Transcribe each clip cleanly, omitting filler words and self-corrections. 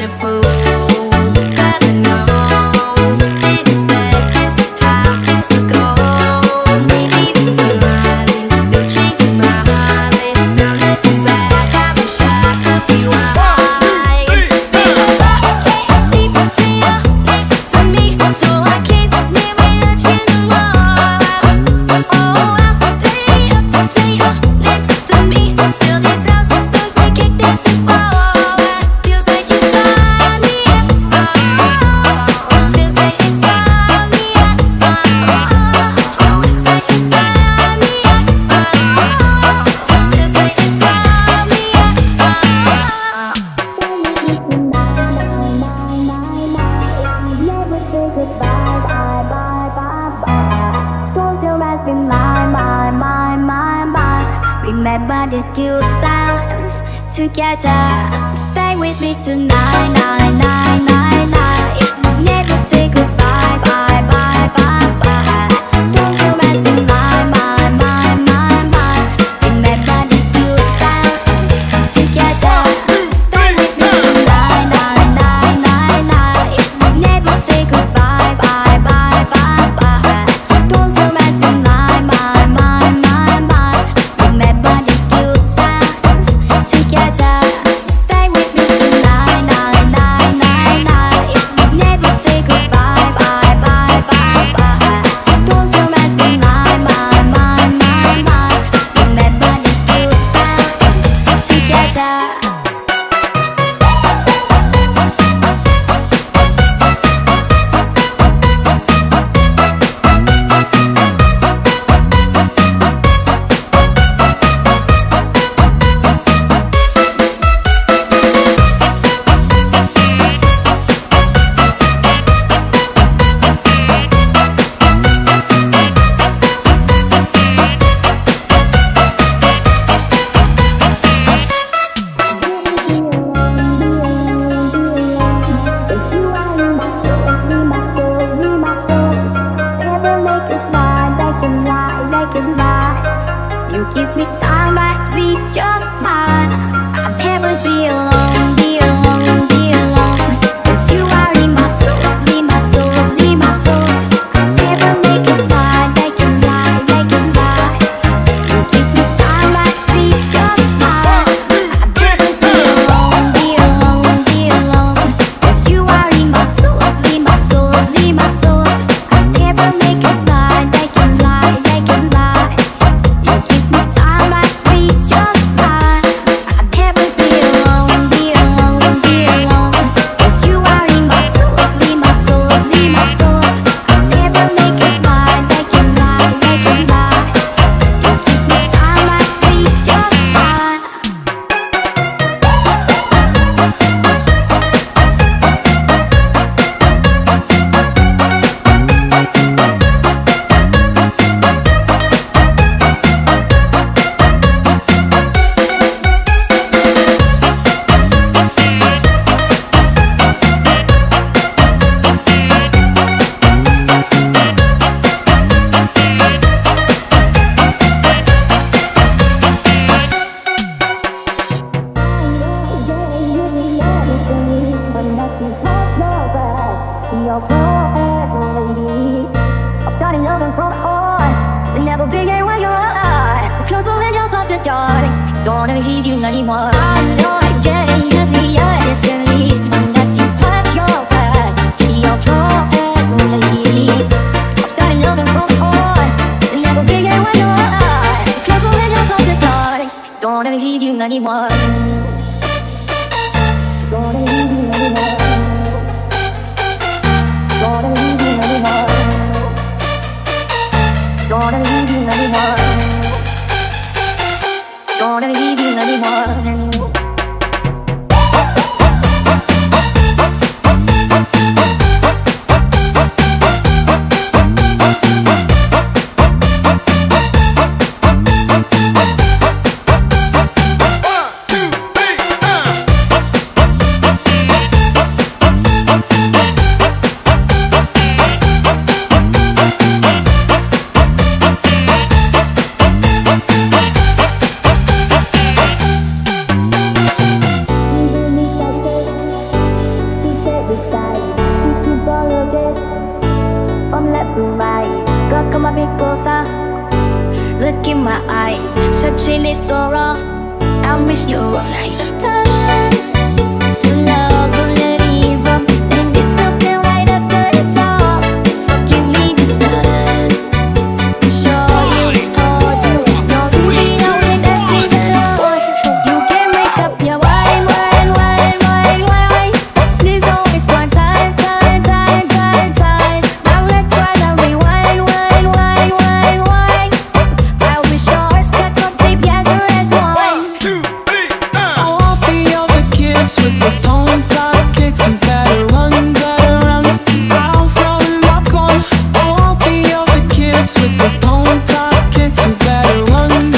a fool. But I know, in respect, this is how things will go. Maybe the time will change my mind. Now looking back, I've been shocked to be why. I can't sleep till you're next to me, so I can't live without you no more. Oh, I'll stay up till you're next to me, till this house supposed to kick that before. Feels like insomnia, oh, feels like insomnia, oh, feels like insomnia, oh, feels like insomnia, Never say goodbye, bye, bye, bye, bye. Close your eyes, be mine, mine, mine, mine, mine. Remember the good times together. Stay with me tonight, night, night, night, night. Never say goodbye, bye, bye, bye, bye. Close your eyes, be mine, mine, mine, mine, mine. Remember the good times together. Stay with me tonight, night, night, night, night. Never say goodbye, bye, bye, bye, bye. Close your eyes, be mine, mine, mine, mine, mine. Remember the good times together. Stay with me tonight, night, night, night, night. Never say goodbye, bye, bye, bye, bye. Close your eyes, be mine, mine, mine, mine, mine. Remember the good times together. You give me sunrise with your smile. I'll never be alone, be alone, be alone. 'Cause you are in my soul, in my soul, in my soul. I'll never make it lie, make it lie, make it lie. You give me sunrise with your smile. I'll never be alone, be alone, be alone. 'Cause you are in my soul, in my soul, in my soul. I'll never make it lie, make it lie, make it lie. You give me sunrise with your smile. I'll never be alone, be alone, be alone. 'Cause you are in my soul, in my soul, in my soul. I'll never make it lie, make it lie, make it lie. You give me sunrise with your smile. I'm starting loving from the heart. Never began when you were alive. Because the legends of the darkness don't wanna leave you anymore. I know I get it, cause we are destiny. Unless you touch your past, you're forever. I'm starting loving from the heart. Never began when you were alive. Because the legends of the darkness don't wanna leave you anymore. Don't wanna leave you anymore. Don't wanna leave you anymore. Don't wanna leave you anymore. Don't wanna leave you anymore. Touching is so raw. I miss you all night. To love, don't let it from. Then disappear right after this all. So give me good love. Show you, hold you. No, see me out with that see the love. You can make up your mind. There's always one time. Now let's try to rewind. I wish ours got come together as one. All the other kids with the tone top kicks and better run out from my corner. All the other kids with the tone top kicks and better run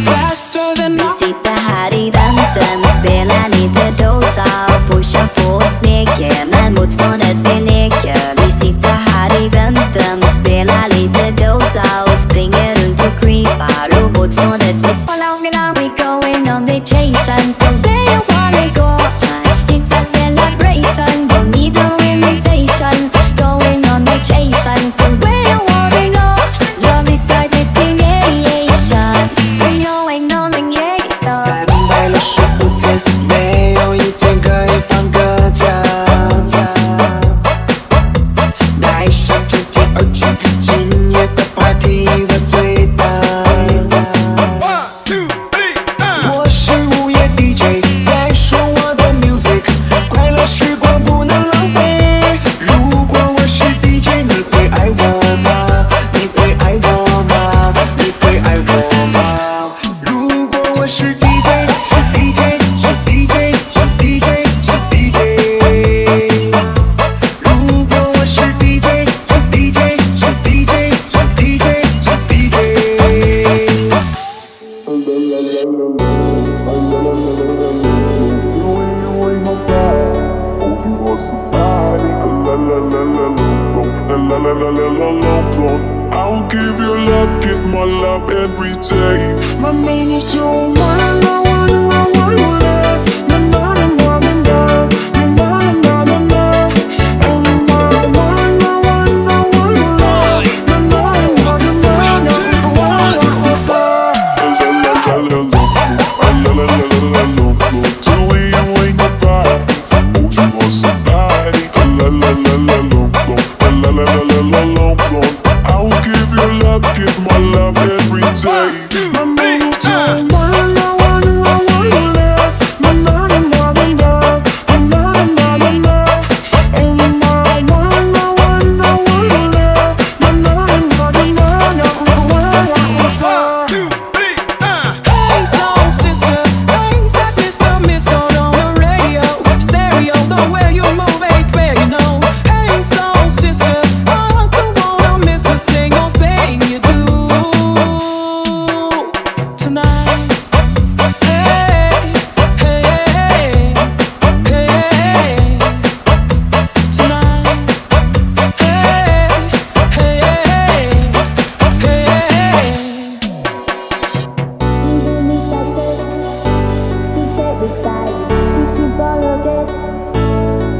faster than Vi sitter här i väntan och spelar lite Dota och pushar på oss mycket, men motståndet vi leker. Vi sitter här i väntan och spelar lite Dota och springer runt och creepar, och motståndet vi so long now we going on vacation, so where you wanna go? It's a celebration, don't need no invitation. Going on vacation, so where you wanna go? Love is our destination. When you ain't knowing yet. 365天，没有一天可以放个假。带上监听耳机，今夜的 party 我最大。我是午夜 DJ， 来说我的 music， 快乐时光不能浪费。如果我是 DJ， 你会爱我吗？你会爱我吗？你会爱我吗？如果我是 DJ， 是 DJ， 是 DJ， 是 DJ， 是 DJ。如果我是 DJ， 是 DJ， 是 DJ， 是 DJ， 是 DJ。I'll give you love, give my love every day. My name is Joe. I'll give you love, give my love every day. My name is Joe. Hey soul sister, ain't that Mr. on the radio? Stereo, the way you move ain't fair, you know. Hey soul sister, I don't wanna miss a single thing you do tonight. Hey, hey, hey, hey, tonight. Hey, hey, hey, hey.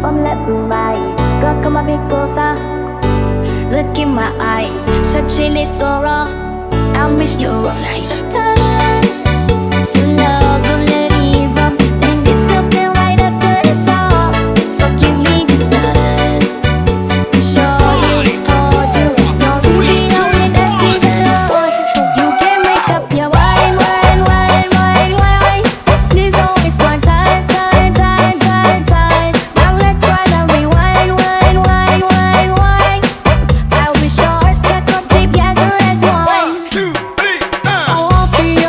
From left to right, girl, come a bit closer. Look in my eyes, searching is so raw. I miss you all night. To love, don't let it from. Then disappear right after this all. So give me good love. Show you, hold you. No, see me out with that see the love. You can make up your mind. There's always one time. Now let's try to rewind. I wish ours got come together as one. All the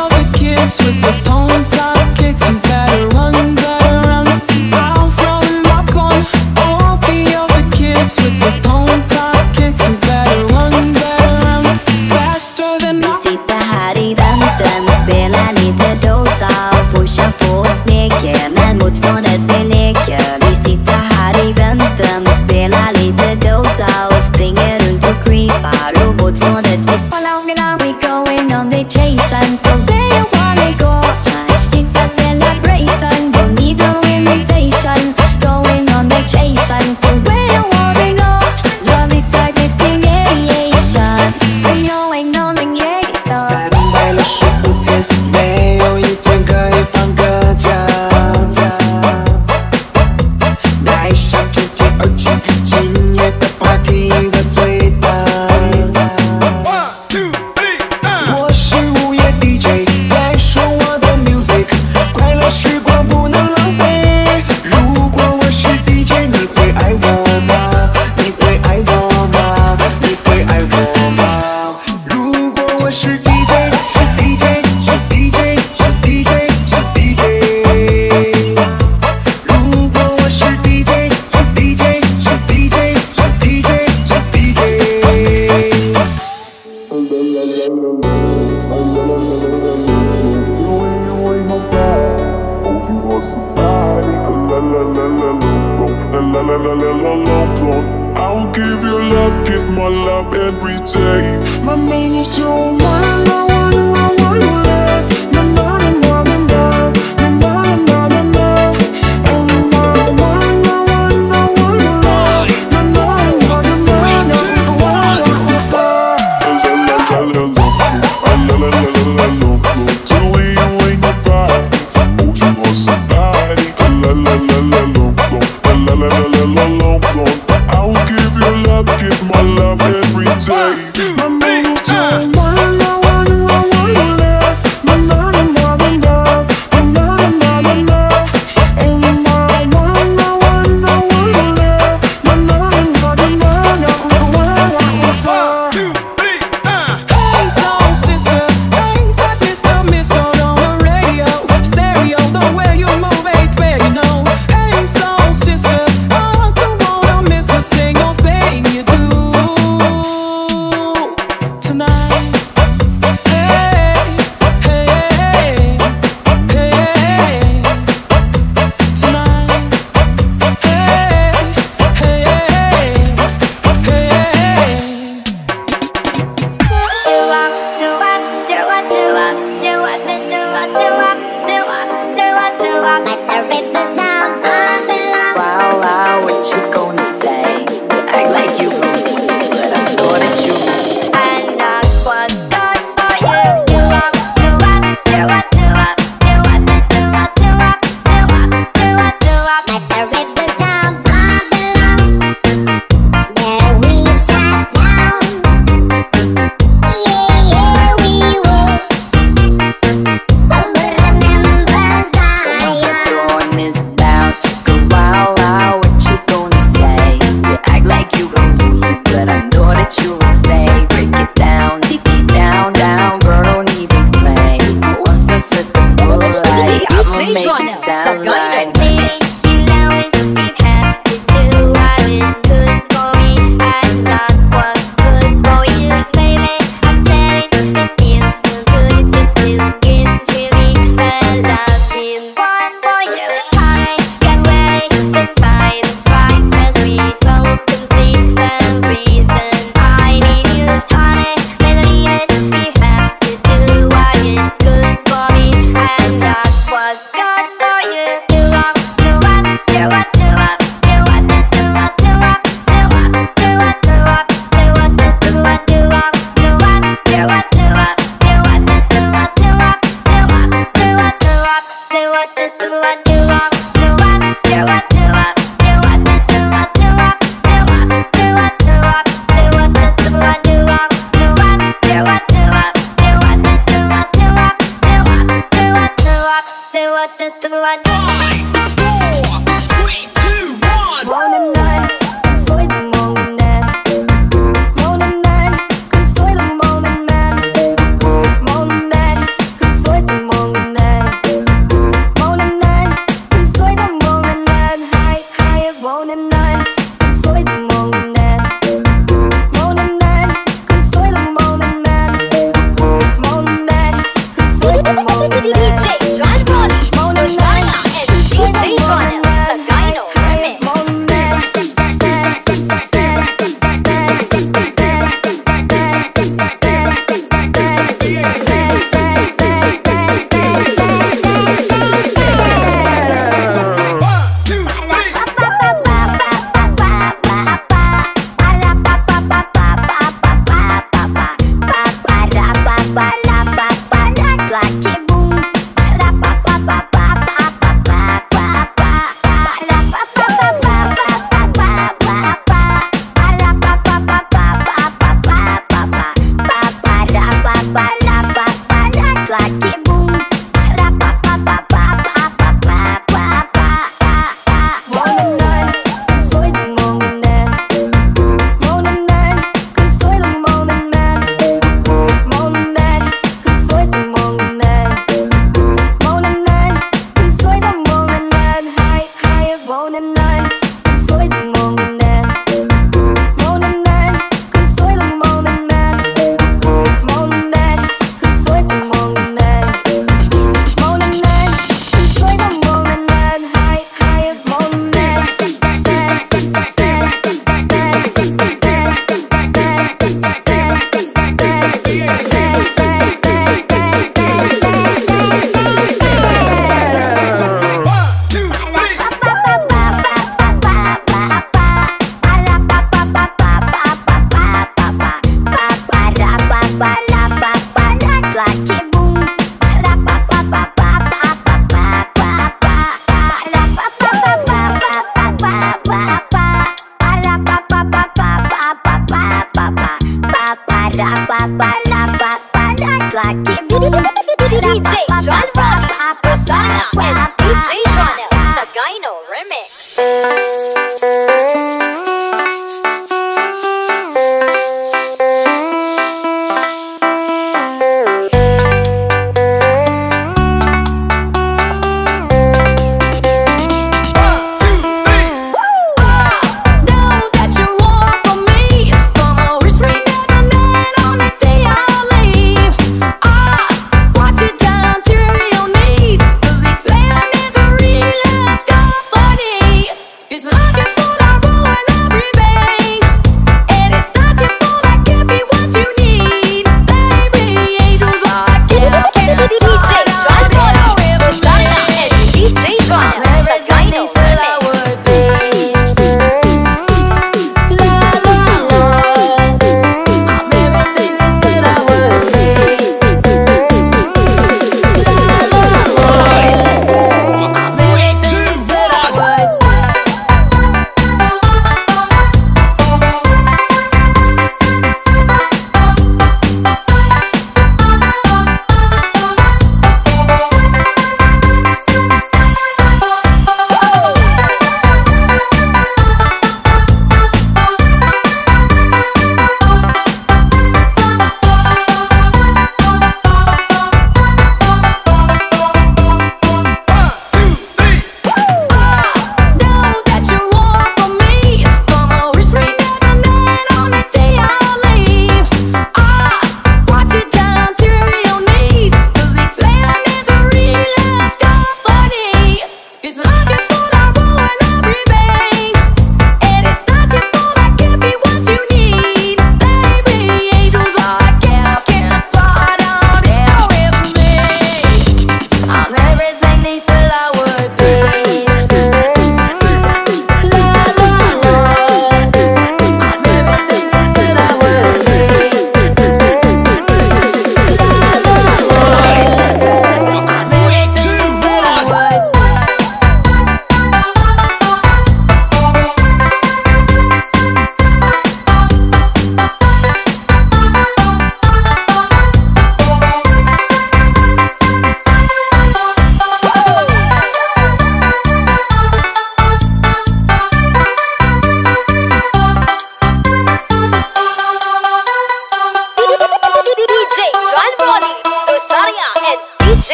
I'll give you love, give my love every day. My melodies don't mind, I wanna